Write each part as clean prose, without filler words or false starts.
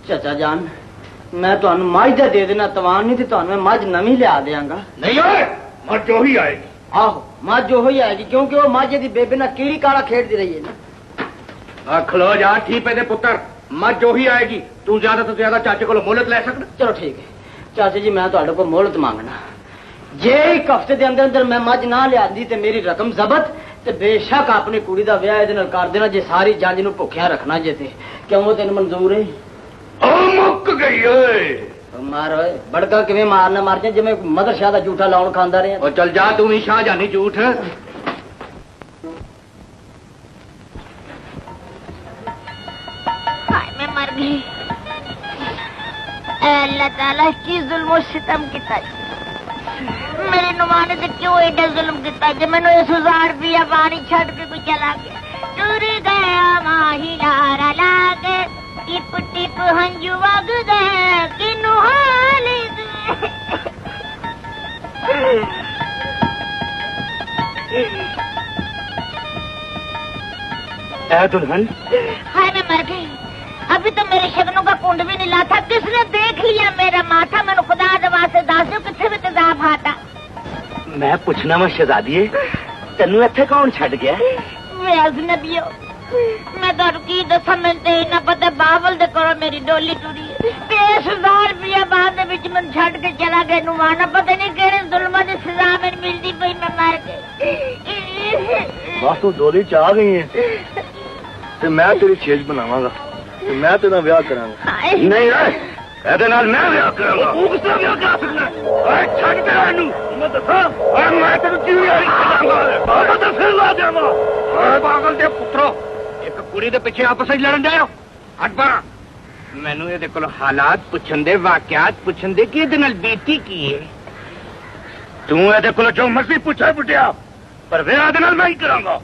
चाचा जान मैं तुहानू मझ दा दे देना तवान नहीं ते तुहानू मैं मझ नवी लिया देंगा। नहीं ओए मझ जो ही आएगी। आहो मझ जो ही आएगी क्योंकि वो मझ दी बेबे ना कीड़ी काला खेड़ती रही है ना। खलो जा ठीक है पुत्र मझ जो ही आएगी तू ज्यादा तो ज्यादा चाचे को मोहलत ले सकना। चलो ठीक है चाचे जी मैं तुहाडे को मोहलत मांगना जे एक हफ्ते के अंदर अंदर मैं मझ ना लिया ते मेरी रकम जबत ते बेशक अपनी कुड़ी दा विआह इहदे नाल कर देना जे सारी जंज नूं भुखिया रखना जे ते क्यों वो तेन मंजूर है? मुक गई ओए मार ओए बड़का किवें मारना मार जाए जिवें मदर शाह दा झूठा लाउन खांदा रहे। और चल जा तू भी शाह जानी झूठ। हाय मैं मर गई। अल्लाह ताला की जुल्म सितम किता मेरे नुमाने से क्यों एडा जुल्म किता जे मैनू 1000 रुपया पानी छड़ के कोई चला गया टुर गया माही लारा लागे टिप टिप हंजू वग गए किनू हाल दुल्हन हाय मैं मर गई। अभी तो मेरे शगनों का कुंड भी नहीं लाथा किसने देख लिया मेरा माथा मैंने खुदा दवा से दस दो किथे भी तेजाब आता। मैं पूछना वा शहजादी तेनू इत्थे कौन छड़ गया? वे अजनबी हो मैं तो की दसा मैं ना पता बावल दे करो मेरी डोली टुरी 10,000 रुपया बाद मैं छड़ के चला गया नुमाना पता नहीं केड़े जुल्मा की सजा मेरी मिलती पई मैं मर गई। बस तू डोली च आ गई है ते मैं तेरी छेज बनावांगा ते मैं तेरा ब्याह करांगा। नहीं ਇਹਦੇ ਨਾਲ ਮੈਂ ਵਿਆਹ ਕਰਾਂਗਾ। ਤੂੰ ਕਿਸ ਤਰ੍ਹਾਂ ਵਿਆਹ ਕਰਾ ਸਕਦਾ? ਓਏ ਛੱਡ ਦੇ ਇਹਨੂੰ ਮੈਂ ਦੱਸਾਂ ਓਏ ਮੈਂ ਤੈਨੂੰ ਕਿਉਂ ਯਾਰੀ ਕਰਾਂਗਾ ਬਾਬਾ ਤਾਂ ਫਿਰ ਲਾ ਦੇਵਾਂ। ਓਏ ਪਾਗਲ ਦੇ ਪੁੱਤਰੋ ਇੱਕ ਕੁੜੀ ਦੇ ਪਿੱਛੇ ਆਪਸ ਵਿੱਚ ਲੜਨ ਜਾਓ ਹਟ ਪਾ। ਮੈਨੂੰ ਇਹਦੇ ਕੋਲ ਹਾਲਾਤ ਪੁੱਛਣ ਦੇ ਵਾਕਿਆਤ ਪੁੱਛਣ ਦੇ ਕਿ ਇਹਦੇ ਨਾਲ ਬੀਤੀ ਕੀ ਹੈ। ਤੂੰ ਇਹਦੇ ਕੋਲ ਜੋ ਮਰਜ਼ੀ ਪੁੱਛੇ ਪੁੱਟਿਆ ਪਰ ਵਿਆਹ ਇਹਦੇ ਨਾਲ ਮੈਂ ਹੀ ਕਰਾਂਗਾ।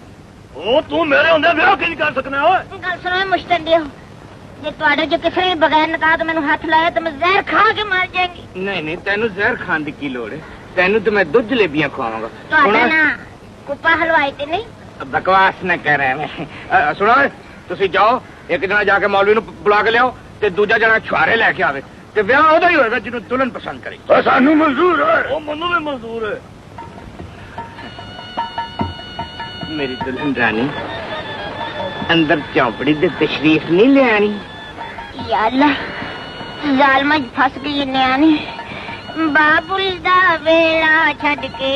ਉਹ ਤੂੰ ਮੇਰੇ ਹੁੰਦੇ ਵਿਆਹ ਕਿਉਂ ਨਹੀਂ ਕਰ ਸਕਣਾ? ਓਏ ਗੱਲ ਸੁਣੋ ਮੁਸ਼ਤਨ ਦਿਓ जे तुहाडे जो किसी ने बगैर निकाह तो मैंने हाथ लाया तो मैं जहर खा के मर जाएंगी। नहीं नहीं तेन जहर खान की लोड़ है तेन तो मैं दूध जलेबियां खुआवांगा। ना कुप्पा हलवाई ते नहीं बकवास न कर रहे मैं सुनो तुसी जाओ एक जना जाके मौलवी नु बुला के लियाओ ते दूजा जना छुआरे लेके आवे ते ब्याह ओदा ही होएगा जिन्हों दुल्हन पसंद करे। सानू मंजूर है ओ मनु भी मंजूर है। मेरी दुल्हन रानी अंदर चौपड़ी दे तशरीफ नहीं ले आनी। या अल्लाह जालमा फस गई न्यानी बाबुल दा वेला छड़ के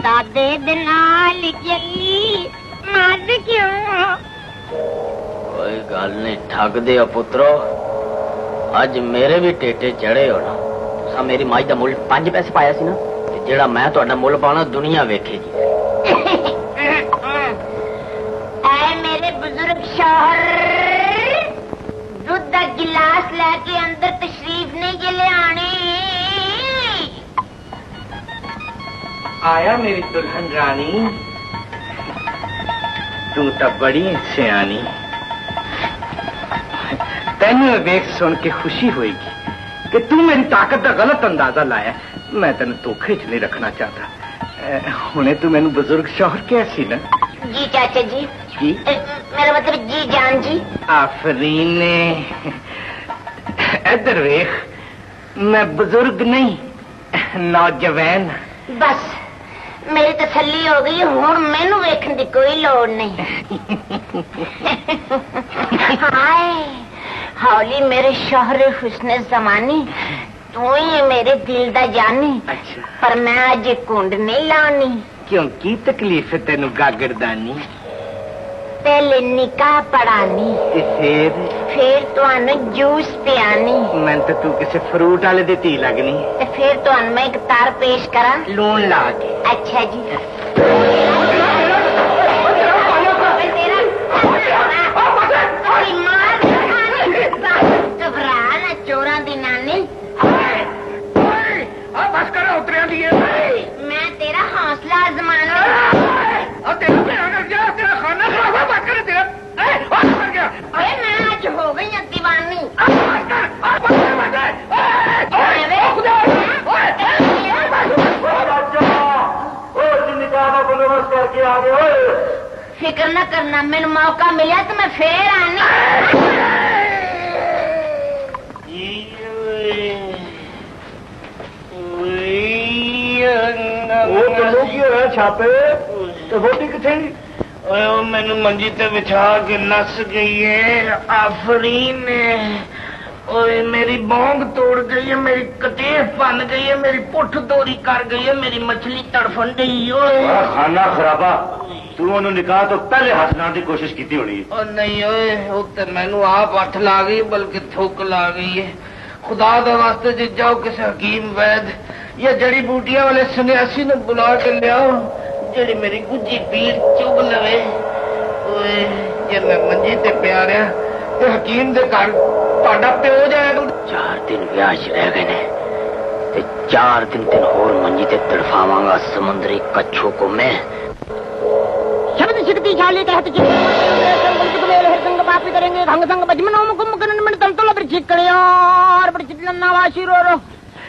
दादे दे नाल चली मर क्यों? कोई गल नहीं ठग दे पुत्रो अज मेरे भी टेटे चढ़े हो ना। तुसा मेरी मझ दा मुल 5 पैसे पाया सी ना ते जेड़ा मैं तुहाडा मुल पाना दुनिया वेखेगी। मेरे बुजुर्ग शौहर दूध का गिलास लेके अंदर तशरीफ नहीं जे ले आने। आया मेरी दुल्हन रानी तू तो बड़ी सियानी तेन वेख सुन के खुशी होगी कि तू मेरी ताकत का गलत अंदाजा लाया। मैं तेन धोखे च नहीं रखना चाहता। हुणे तू मैनू बुजुर्ग शौहर कैसी ना? जी चाचा जी जी मेरा मतलब जी जान जी। आफरीन इधर वेख मैं बुजुर्ग नहीं नौजवान। बस मेरी तसल्ली हो गई हुण मैनू वेखण दी कोई लोड़ नहीं। हाय हौली मेरे शौहर हुस्न जमानी तू ही मेरे दिल दा जानी। अच्छा पर मैं अज कुंड नहीं लानी। क्यों की तकलीफ है तेनू गागरदानी? पहले निकाह पढ़ानी फिर तुहानू जूस पियानी। मैं तो तू किसी फ्रूट वाले दी धी लगनी फिर तुहानू मैं एक तार पेश करा लून ला के। अच्छा जी घबरा ना चोरा दी नानी। बस करो उतरिया दी मैं तेरा हौसला आजमाना तेरा खाना बस कर तेरा गया। अरे मैं आज हो गई दीवानी। फिक्र न करना मैंने मौका मिला तो मैं फिर आनी। पैर छापे तो वोटी किथे मैनू मंजी ते बिछा के नस गई है आफरीन ने। ओए मेरी बोंग तोड़ गई है, मेरी कतीफ बन गई है, मेरी पुठ दोरी कर गई है, मेरी मछली तड़फन गई। ओए खाना खराबा तू ओनू निकाह तो पहले हाथ लाने की कोशिश की होनी। ओ नहीं ओए वो तो मैनू आप हथ ला गई बल्कि थुक ला गई है। खुदा दा वास्ते जे जाओ किसी हकीम वैद या जड़ी बूटियां वाले सन्यासी ने बुला के लियाओ जेड़ी मेरी गुज्जी पीड़ चुभ लवे। ओए जे मैं मंजी ते पिया रहा ते हकीम दे घर ਤੁਹਾਡਾ ਪਿਓ ਜਾਏਗਾ। 4 दिन ब्याह च रह गए ने ते 4 दिन होर मंजी ते तड़फावांगा समुद्री कच्छू को मैं। शब्द शक्ति शाली कहत संग बापी करेंगे भंग संग बजमनो मुकुम करन मन तंतुल पर छिकड़े और पर चिलना वाशी रो रो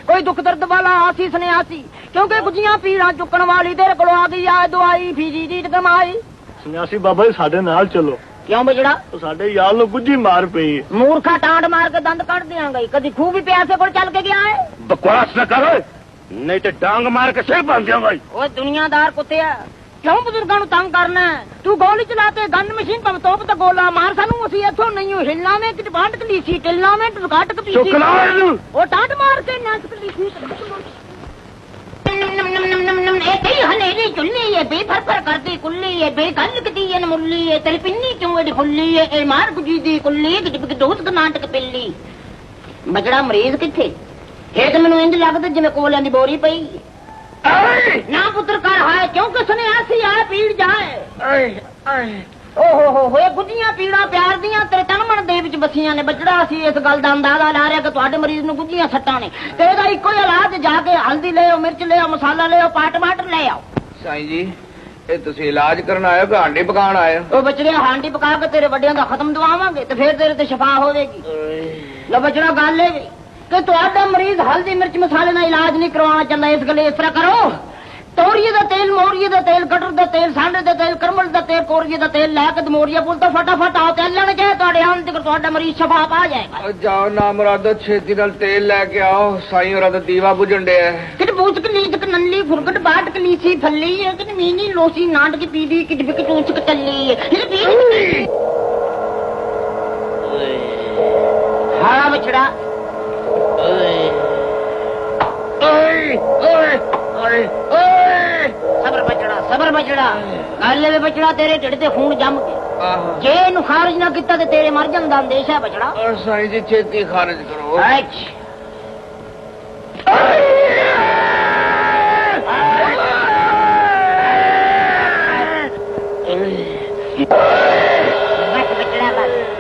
कोई दुख दर्द वाला आसी सन्यासी क्योंकि गुजियां पीड़ा चुकन वाली तेरे कोल आ गई आ दवाई फीजी जी कमाई। सन्यासी बाबा जी साडे नाल चलो। क्यों बजड़ा साडे यार नु गुज्जी मार पई मूर्खा टांड मार के दंद कट देंगे कदी खूह भी प्यासे को चल के गया है। बकवास न करो नहीं तो डांग मार के सिर बांध देंगा। ओए दुनियादार कुत्ते क्यों बुजुर्गों तंग करना है? तू गोली चलाते गन मशीन पर तोप तो गोला मार सानू असि इथों नहीं हिलना में कि बांट कलीसी टिलना में टकाट के पीछे ओ टांड मार के नाक कलीसी हनेरी चुल्ली है बेफर करती कुल्ली है बेगल कदी है मुल्ली है तेरी पिन्नी क्यों एडी फुल्ली है ए मार गुजी दी कुल्ली कि दोस्त नाटक पिल्ली। बजड़ा मरीज किथे हे ते मैनू इंज लगदा जिवें कोलियां दी बोरी पई ना पुत्र कर हाय क्योंकि सन्यासी आए पीड़ जाए। ओहो हो गुजियां पीड़ा प्यार दियां तेरे तन मन दे विच बसियां ने। बजड़ा असी इस गल दा अंदाजा ला रहे कि तुहाडे मरीज नूं गुजियां सट्टां ने ते एदा इक्को ही इलाज जाके हल्दी ले आओ मिर्च ले आओ मसाला ले आओ टमाटर ले आओ। साईं जी ये तुसी इलाज करन आए हो कि हांडी पकाण आए हो? ओ बचड़े हांडी पका के तेरे वड्डियां दा खत्म दवावांगे ते फिर तेरे ते शफा होवेगी। लो बचड़ा गल है कि तुहाडा मरीज हल्दी मिर्च मसाले नाल इलाज नहीं करवाना चाहंदा इस गले इस तरह करो तोरिए दा तेल मोरिए दा तेल कटर दा तेल सांडे दा तेल करमल दा तेल कोरिए दा तेल लैके मोरिया पुल तो फटाफट आओ तेल लेने चाहे तुहाडे आन तक तुहाडा मरीज शफा पा जाएगा। जाओ ना मुरादो छेती नाल तेल लेके आओ साईं होरा दा दीवा बुझण डे है। कि बूच के लीच के नल्ली फुरकट बाट के लीसी फल्ली है कि मीनी लोसी नाट की पीदी कि बिक चूच के चल्ली है। हां बछड़ा सबर बचड़ा गल वे बचड़ा तेरे ढिड ते खून जम के जे इनू खारिज ना किता ते तेरे मर जाण दा अंदेश है बचड़ा। साईं जी छेती खारिज करो।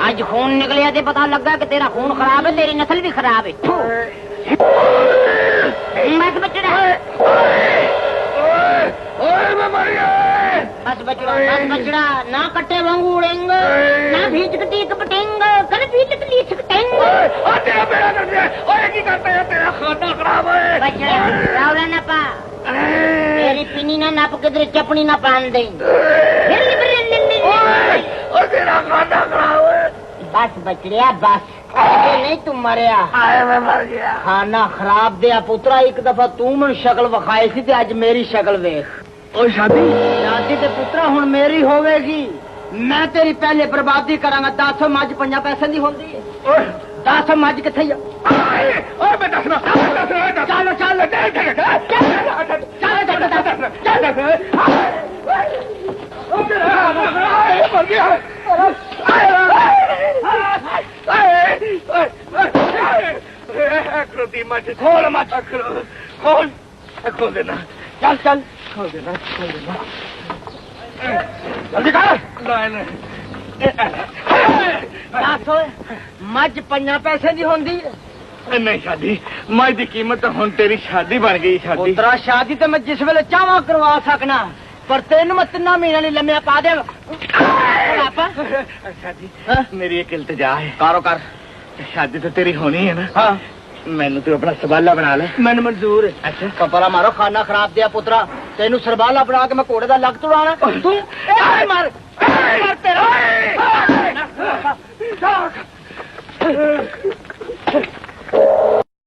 आज खून निकलिया ते पता लगा कि तेरा खून खराब है तेरी नस्ल भी खराब है। बस बचड़ा ना कट्टे वांगू उड़ेंगे ना भीच कटी कपटेंग कर भीच कली छकटेंग। तेरा खाना खराब है बचड़ा रावला ना पा तेरी पिनी ना नाप के तेरे चपनी ना पान दे और तेरा खाना खराब है। बस बचड़िया बस नहीं तुम मरिया मैं मर गया। खाना खराब दिया पुत्रा एक दफा तू मन शक्ल विखाई सी ते अज मेरी शक्ल वेख। और शादी ते पुत्रा हुण मेरी होवेगी मैं तेरी पहले बर्बादी करांगा। 10 मज 5 पैसे दी होंदी है 10 मज किथे चलो चलो खोल मत खोल खोल देना चल चल खोल देना जल्दी कर। मज 5 पैसे दी होंदी नहीं शादी मज की कीमत हुन तेरी शादी बन गई। शादी पुत्रा शादी तो मैं जिस वेले चाहवा करवा सकना पर तेन मैं 3 महीने नहीं लम्या पा दे। शादी मेरी एक इल्तिजा है। कारो कर शादी तो तेरी होनी है ना। हाँ मैनू तू अपना सवाला बना ले। मैंने मंजूर है। अच्छा कपड़ा मारो खाना खराब दिया पुत्रा तेनू सरबाला बना के मैं घोड़े का लग तुड़ाना तू मार तेरा